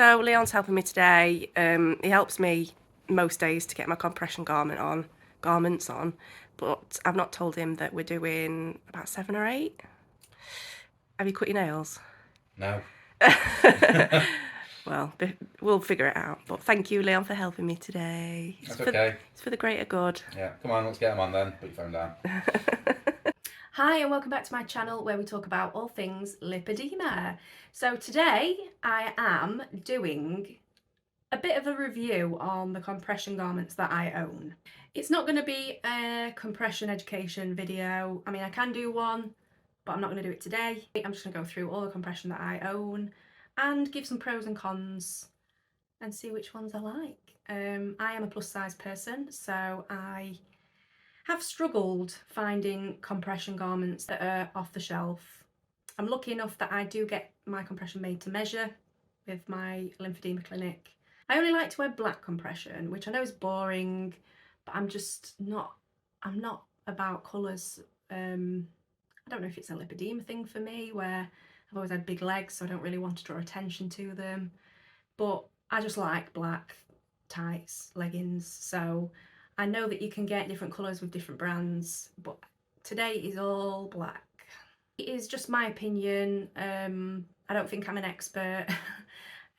So Leon's helping me today. He helps me most days to get my compression garments on, but I've not told him that we're doing about 7 or 8. Have you cut your nails? No. Well, we'll figure it out. But thank you, Leon, for helping me today. That's okay. It's for the greater good. Yeah, come on, let's get them on then. Put your phone down. Hi and welcome back to my channel where we talk about all things lipedema. So today I am doing a bit of a review on the compression garments that I own. It's not going to be a compression education video. I mean, I can do one, but I'm not going to do it today. I'm just going to go through all the compression that I own and give some pros and cons and see which ones I like. I am a plus size person, so I have struggled finding compression garments that are off the shelf. I'm lucky enough that I do get my compression made to measure with my lymphedema clinic. I only like to wear black compression, which I know is boring, but I'm not about colours. I don't know if it's a lipedema thing for me, where I've always had big legs, so I don't really want to draw attention to them. But I just like black tights, leggings, so I know that you can get different colours with different brands, but today is all black. It is just my opinion. I don't think I'm an expert.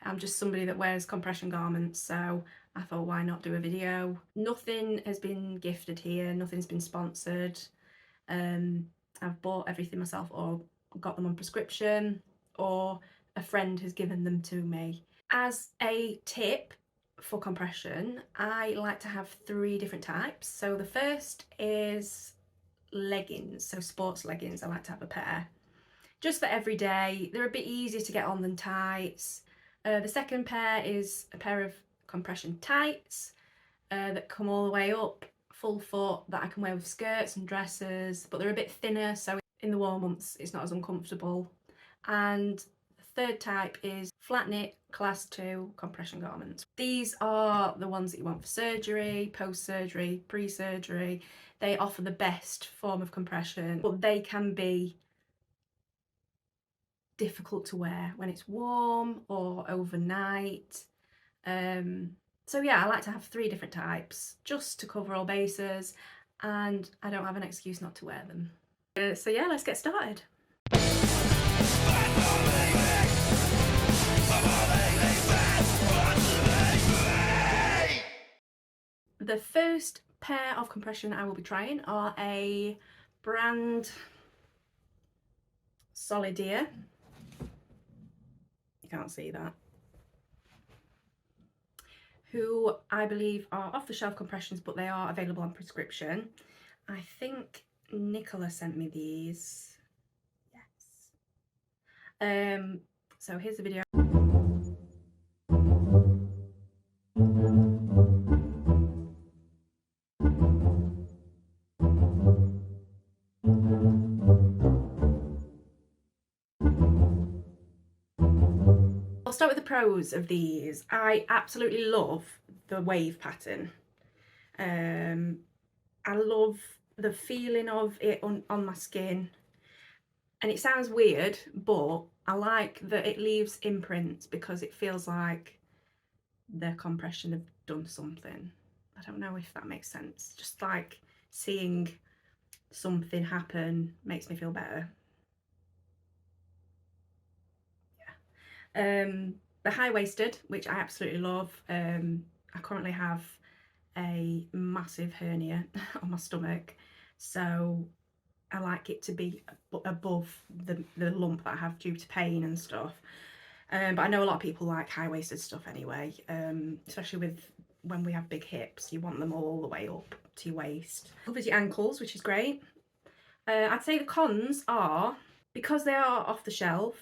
I'm just somebody that wears compression garments, so I thought, why not do a video? Nothing has been gifted here, nothing's been sponsored. I've bought everything myself or got them on prescription, or a friend has given them to me. As a tip for compression, I like to have 3 different types. So the first is leggings, so sports leggings. I like to have a pair just for every day. They're a bit easier to get on than tights. The second pair is a pair of compression tights that come all the way up, full foot, that I can wear with skirts and dresses, but they're a bit thinner, so in the warm months it's not as uncomfortable. And the third type is flat knit class 2 compression garments. These are the ones that you want for surgery, post-surgery, pre-surgery. They offer the best form of compression, but they can be difficult to wear when it's warm or overnight. So yeah, I like to have 3 different types just to cover all bases, and I don't have an excuse not to wear them. So yeah, let's get started. The first pair of compression I will be trying are a brand Solidea. You can't see that. Who I believe are off-the-shelf compressions, but they are available on prescription. I think Nicola sent me these. Yes. So here's the video. I'll start with the pros of these. I absolutely love the wave pattern. I love the feeling of it on my skin. And it sounds weird, but I like that it leaves imprints because it feels like the compression have done something. I don't know if that makes sense. Just like seeing something happen makes me feel better. The high-waisted, which I absolutely love. I currently have a massive hernia on my stomach, so I like it to be above the lump that I have due to pain and stuff. But I know a lot of people like high-waisted stuff anyway, especially with when we have big hips. You want them all the way up to your waist. Covers your ankles, which is great. I'd say the cons are, because they are off the shelf,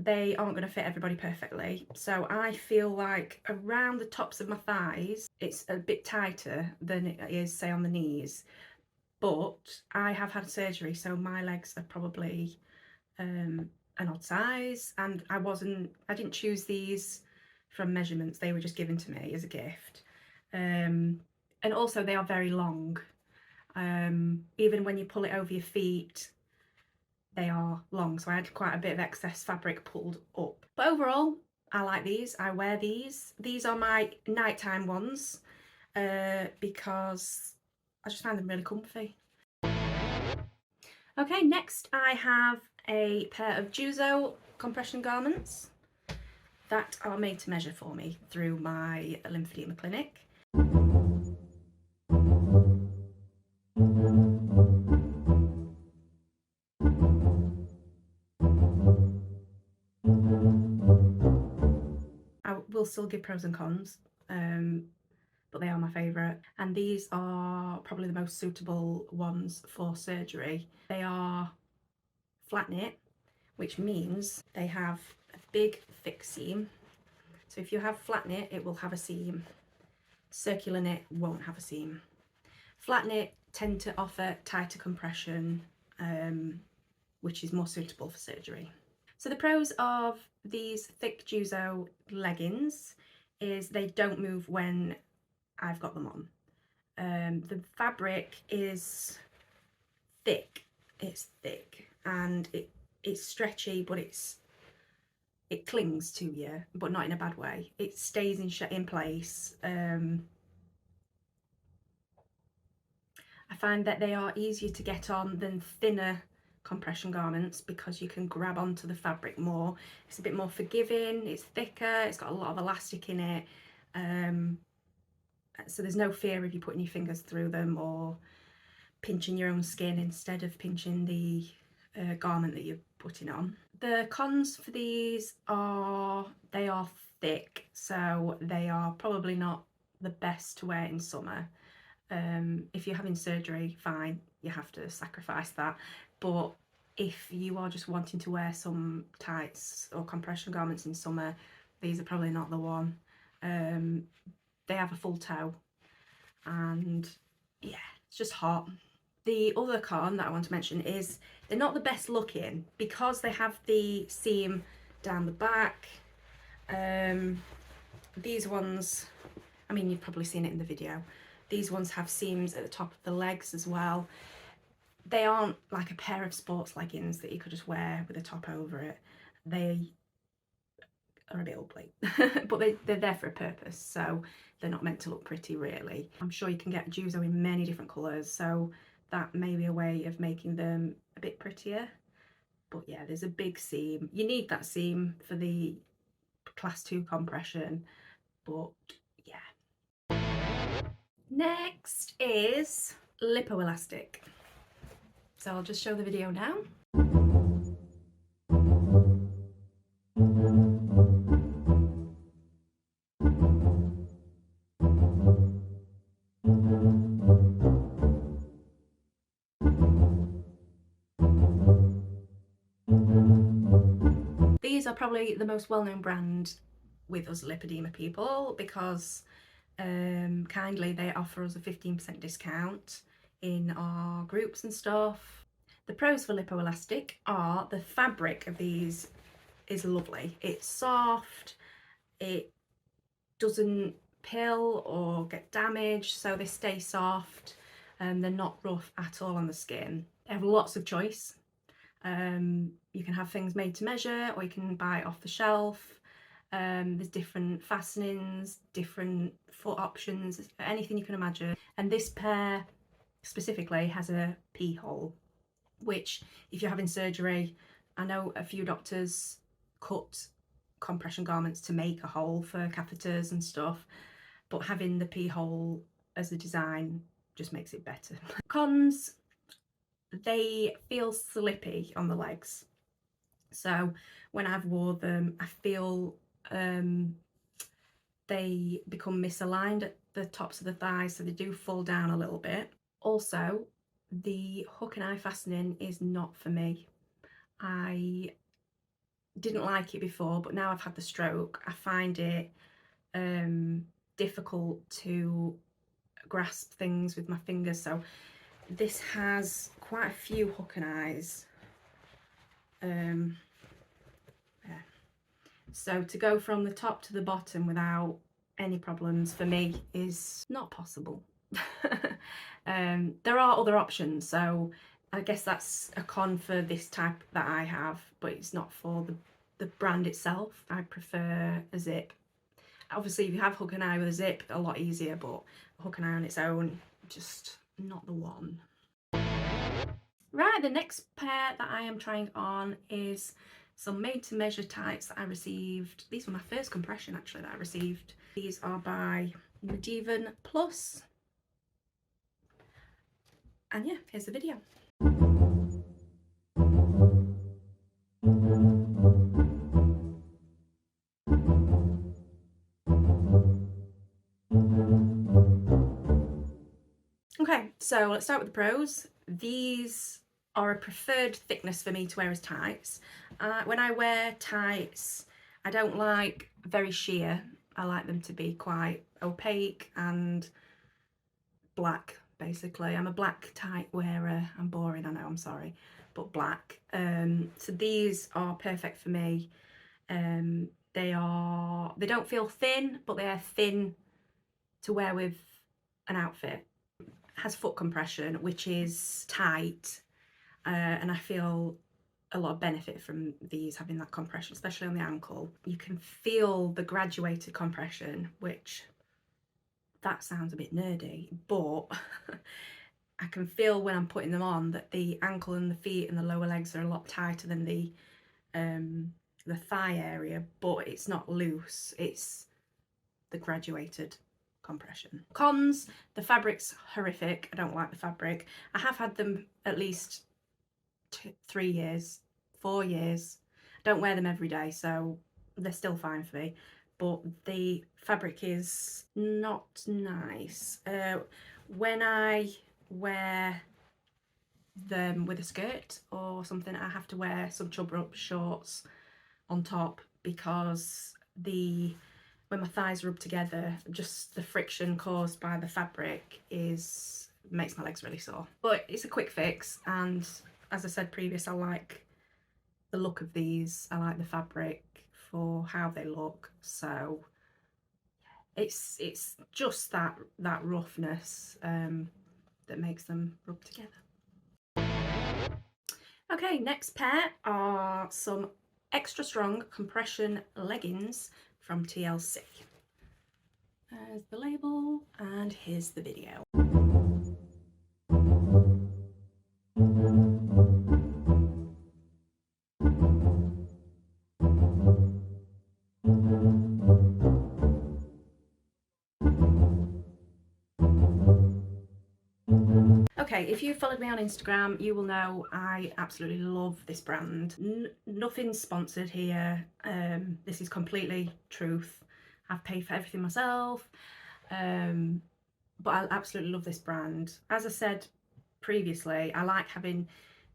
they aren't going to fit everybody perfectly. So I feel like around the tops of my thighs, it's a bit tighter than it is, say, on the knees. But I have had surgery, so my legs are probably an odd size, and I didn't choose these from measurements. They were just given to me as a gift. And also they are very long. Even when you pull it over your feet, they are long, so I had quite a bit of excess fabric pulled up. But overall, I like these. I wear these. These are my nighttime ones because I just find them really comfy. Okay, next I have a pair of Juzo compression garments that are made to measure for me through my lymphedema clinic. I will still give pros and cons, but they are my favourite, and these are probably the most suitable ones for surgery. They are flat knit, which means they have a big thick seam. So if you have flat knit, it will have a seam. Circular knit won't have a seam. Flat knit tend to offer tighter compression, which is more suitable for surgery. So the pros of these thick Juzo leggings is they don't move when I've got them on. The fabric is thick. It's thick and it's stretchy, but it clings to you, but not in a bad way. It stays in place. I find that they are easier to get on than thinner compression garments because you can grab onto the fabric more. It's a bit more forgiving, it's thicker, it's got a lot of elastic in it, so there's no fear of you putting your fingers through them or pinching your own skin instead of pinching the garment that you're putting on. The cons for these are they are thick, so they are probably not the best to wear in summer. If you're having surgery, fine, you have to sacrifice that, but if you are just wanting to wear some tights or compression garments in summer, these are probably not the one. They have a full toe and yeah, it's just hot. The other con that I want to mention is they're not the best looking because they have the seam down the back. These ones, I mean, you've probably seen it in the video. These ones have seams at the top of the legs as well. They aren't like a pair of sports leggings that you could just wear with a top over it. They are a bit ugly, but they're there for a purpose, so they're not meant to look pretty really. I'm sure you can get Juzo in many different colours, so that may be a way of making them a bit prettier. But yeah, there's a big seam. You need that seam for the class 2 compression, but yeah. Next is lipoelastic. So I'll just show the video now. These are probably the most well-known brand with us lipedema people because kindly they offer us a 15% discount in our groups and stuff. The pros for lipoelastic are the fabric of these is lovely. It's soft, it doesn't pill or get damaged, so they stay soft and they're not rough at all on the skin. They have lots of choice. You can have things made to measure or you can buy off the shelf. There's different fastenings, different foot options, anything you can imagine. And this pair specifically has a pee hole, which if you're having surgery, I know a few doctors cut compression garments to make a hole for catheters and stuff, but having the pee hole as a design just makes it better. Cons, they feel slippy on the legs. So when I've wore them, I feel they become misaligned at the tops of the thighs, so they do fall down a little bit. Also, the hook and eye fastening is not for me. I didn't like it before, but now I've had the stroke, I find it difficult to grasp things with my fingers. So this has quite a few hook and eyes. Yeah. So to go from the top to the bottom without any problems for me is not possible. There are other options, so I guess that's a con for this type that I have, but it's not for the brand itself. I prefer a zip. Obviously, if you have hook and eye with a zip, a lot easier, but hook and eye on its own, just not the one. Right, the next pair that I am trying on is some made to measure tights that I received. These were my first compression actually that I received. These are by Medievan Plus. And yeah, here's the video. Okay, so let's start with the pros. These are a preferred thickness for me to wear as tights. When I wear tights, I don't like very sheer. I like them to be quite opaque and black, basically. I'm a black tight wearer. I'm boring, I know, I'm sorry, but black. So these are perfect for me. They don't feel thin, but they are thin to wear with an outfit. Has foot compression, which is tight, and I feel a lot of benefit from these having that compression, especially on the ankle. You can feel the graduated compression, which that sounds a bit nerdy, but I can feel when I'm putting them on that the ankle and the feet and the lower legs are a lot tighter than the thigh area, but it's not loose, it's the graduated compression. Cons, the fabric's horrific. I don't like the fabric. I have had them at least 3 years, 4 years. I don't wear them every day, so they're still fine for me, but the fabric is not nice. When I wear them with a skirt or something, I have to wear some chub up shorts on top because when my thighs rub together, just the friction caused by the fabric makes my legs really sore. But it's a quick fix, and as I said previous, I like the look of these. I like the fabric for how they look, so it's just that roughness that makes them rub together. Okay, next pair are some extra strong compression leggings from TLC. There's the label and here's the video. Okay, if you followed me on Instagram, you will know I absolutely love this brand. Nothing sponsored here. This is completely truth. I've paid for everything myself, but I absolutely love this brand. As I said previously, I like having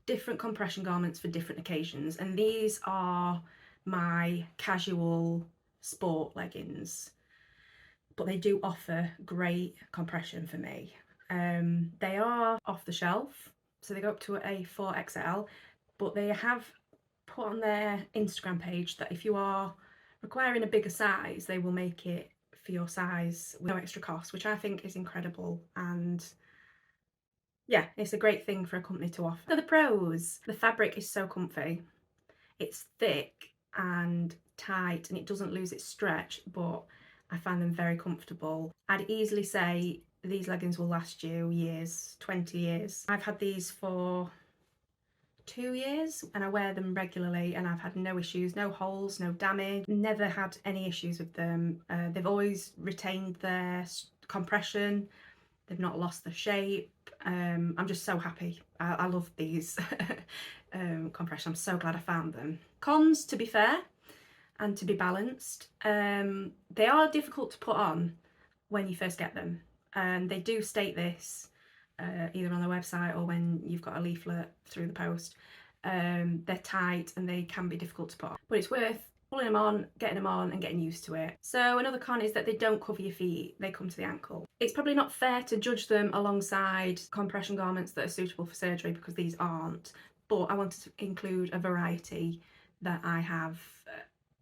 different compression garments for different occasions, and these are my casual sport leggings, but they do offer great compression for me. They are off the shelf, so they go up to a 4XL, but they have put on their Instagram page that if you are requiring a bigger size, they will make it for your size with no extra cost, which I think is incredible. And yeah, it's a great thing for a company to offer. So the pros, the fabric is so comfy. It's thick and tight and it doesn't lose its stretch, but I find them very comfortable. I'd easily say these leggings will last you years, 20 years. I've had these for 2 years and I wear them regularly and I've had no issues, no holes, no damage, never had any issues with them. They've always retained their compression, they've not lost the shape. I'm just so happy. I love these compression. I'm so glad I found them. Cons, to be fair and to be balanced, they are difficult to put on when you first get them, and they do state this either on their website or when you've got a leaflet through the post. They're tight and they can be difficult to put on, but it's worth pulling them on, getting them on and getting used to it. So another con is that they don't cover your feet, they come to the ankle. It's probably not fair to judge them alongside compression garments that are suitable for surgery because these aren't, but I wanted to include a variety that I have.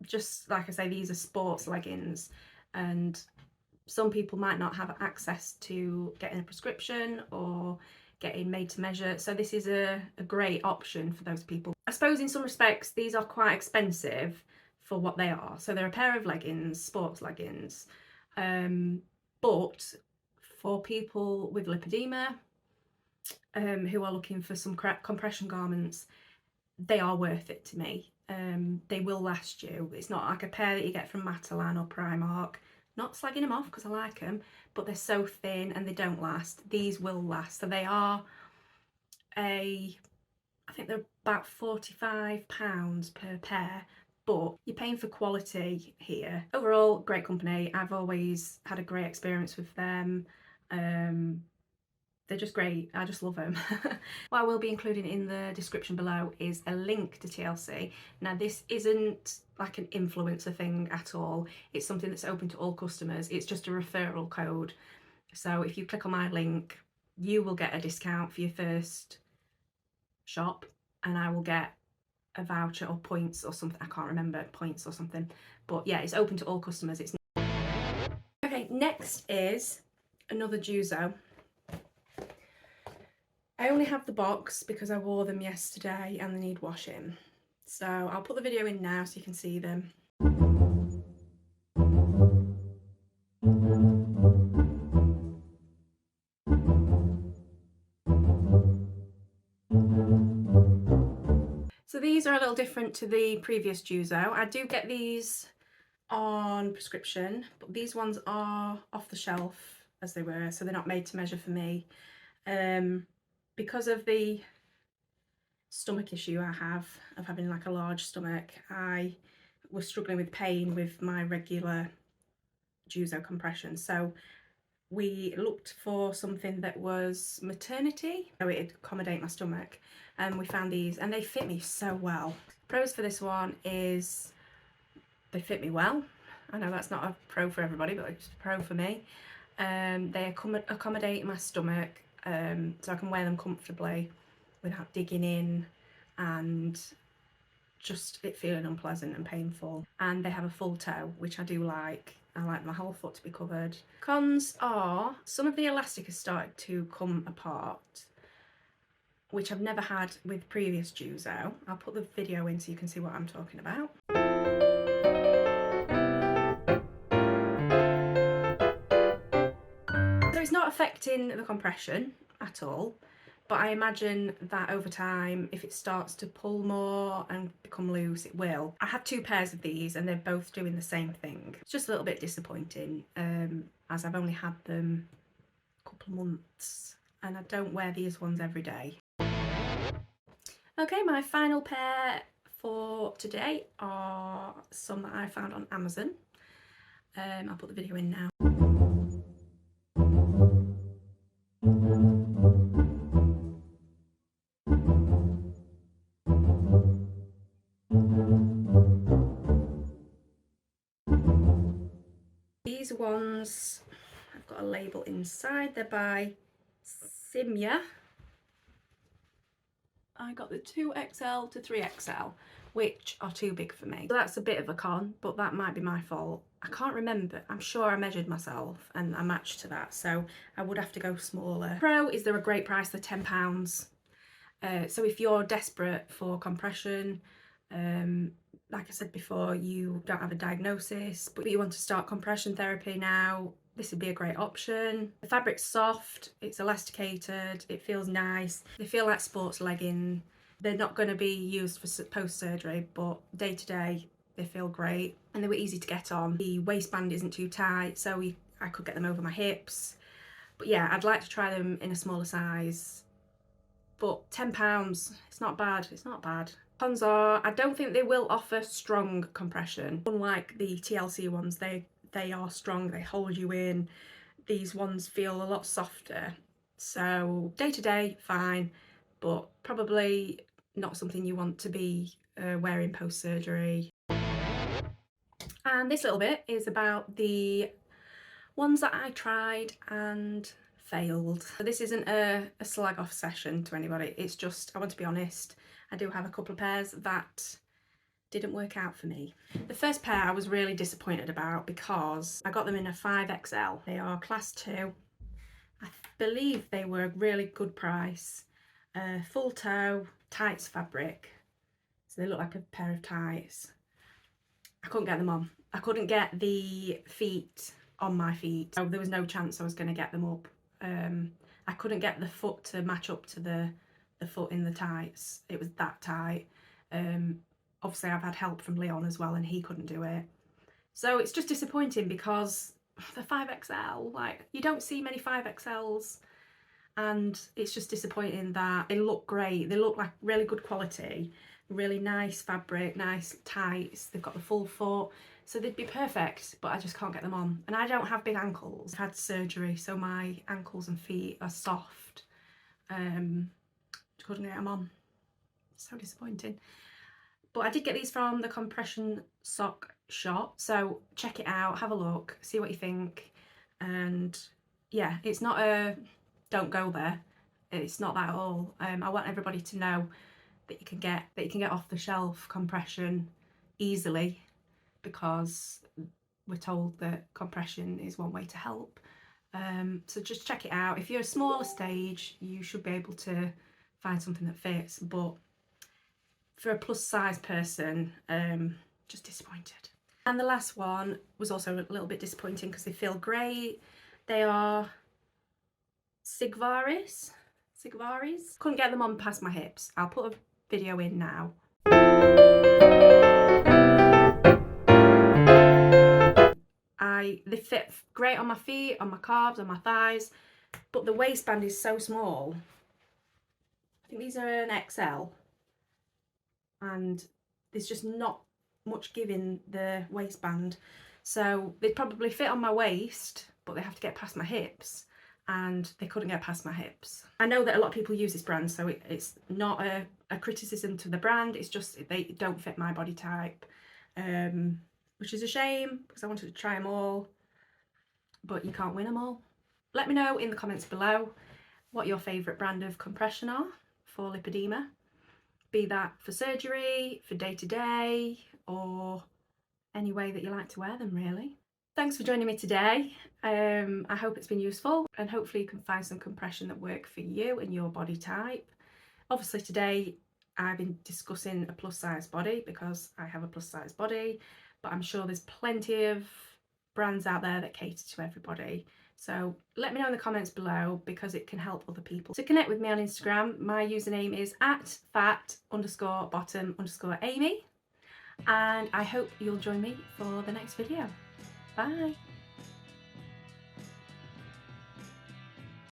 Just like I say, these are sports leggings and some people might not have access to getting a prescription or getting made to measure, so this is a great option for those people. I suppose in some respects these are quite expensive for what they are. So they're a pair of leggings, sports leggings, but for people with lipedema who are looking for some compression garments, they are worth it to me. They will last you. It's not like a pair that you get from Matalan or Primark. Not slagging them off because I like them, but they're so thin and they don't last. These will last. So they are I think they're about £45 per pair, but you're paying for quality here. Overall, great company. I've always had a great experience with them. They're just great. I just love them. What I will be including in the description below is a link to TLC. Now, this isn't like an influencer thing at all. It's something that's open to all customers. It's just a referral code. So if you click on my link, you will get a discount for your first shop, and I will get a voucher or points or something. I can't remember, points or something. But yeah, it's open to all customers. It's okay. Next is another Juzo. I only have the box because I wore them yesterday and they need washing. So I'll put the video in now so you can see them. So these are a little different to the previous Juzo. I do get these on prescription, but these ones are off the shelf as they were, so they're not made to measure for me. Because of the stomach issue I have of having like a large stomach, I was struggling with pain with my regular Juzo compression. So we looked for something that was maternity, so it'd accommodate my stomach, and we found these and they fit me so well. Pros for this one is they fit me well. I know that's not a pro for everybody, but it's a pro for me. They accommodate my stomach, so I can wear them comfortably without digging in and just it feeling unpleasant and painful. And they have a full toe, which I do like. I like my whole foot to be covered. Cons are some of the elastic has started to come apart, which I've never had with previous Juzo. I'll put the video in so you can see what I'm talking about. So it's not affecting the compression at all, but I imagine that over time, if it starts to pull more and become loose, it will. I have two pairs of these and they're both doing the same thing. It's just a little bit disappointing, as I've only had them a couple of months and I don't wear these ones every day. Okay, my final pair for today are some that I found on Amazon. I'll put the video in now. These ones, I've got a label inside, they're by Simya. I got the 2XL to 3XL, which are too big for me. So that's a bit of a con, but that might be my fault. I can't remember. I'm sure I measured myself and I matched to that, so I would have to go smaller. Pro is they're a great price, they're £10. So if you're desperate for compression, like I said before, you don't have a diagnosis, but you want to start compression therapy now, this would be a great option. The fabric's soft, it's elasticated, it feels nice. They feel like sports leggings. They're not going to be used for post-surgery, but day to day, they feel great. And they were easy to get on. The waistband isn't too tight, so I could get them over my hips. But yeah, I'd like to try them in a smaller size. But £10, it's not bad, it's not bad. Cons are, I don't think they will offer strong compression. Unlike the TLC ones, they are strong, they hold you in. These ones feel a lot softer. So day to day, fine, but probably not something you want to be wearing post-surgery. And this little bit is about the ones that I tried and failed. So this isn't a slag off session to anybody, it's just, I want to be honest, I do have a couple of pairs that didn't work out for me. The first pair I was really disappointed about because I got them in a 5XL. They are class 2 I believe they were a really good price. Full toe tights fabric, so they look like a pair of tights. I couldn't get them on. I couldn't get the feet on my feet, so there was no chance I was going to get them up. I couldn't get the foot to match up to the foot in the tights. It was that tight. Obviously I've had help from Leon as well, and he couldn't do it. So it's just disappointing because the 5XL, like, you don't see many 5XLs, and it's just disappointing that they look great. They look like really good quality, really nice fabric, nice tights. They've got the full foot, so they'd be perfect, but I just can't get them on. And I don't have big ankles. I've had surgery, so my ankles and feet are soft. Couldn't get them on. So disappointing. But I did get these from the compression sock shop, so check it out, have a look, see what you think. And yeah, it's not a don't go there. It's not that at all. I want everybody to know that you can get off the shelf compression easily, because we're told that compression is one way to help. So just check it out. If you're a smaller stage, you should be able to find something that fits, but for a plus size person, just disappointed. And the last one was also a little bit disappointing because they feel great. They are Sigvaris. Couldn't get them on past my hips. I'll put a video in now. They fit great on my feet, on my calves, on my thighs, but the waistband is so small. I think these are an XL. And there's just not much give in the waistband, so they'd probably fit on my waist, but they have to get past my hips, and they couldn't get past my hips. I know that a lot of people use this brand, so it's not a criticism to the brand, it's just they don't fit my body type, which is a shame because I wanted to try them all, but you can't win them all. Let me know in the comments below what your favourite brand of compression are for lipedema. Be that for surgery, for day-to-day, or any way that you like to wear them, really. Thanks for joining me today. I hope it's been useful, and hopefully you can find some compression that work for you and your body type. Obviously today I've been discussing a plus size body because I have a plus size body, but I'm sure there's plenty of brands out there that cater to everybody. So let me know in the comments below, because it can help other people. To connect with me on Instagram, my username is @fat_bottom_Amy. And I hope you'll join me for the next video. Bye.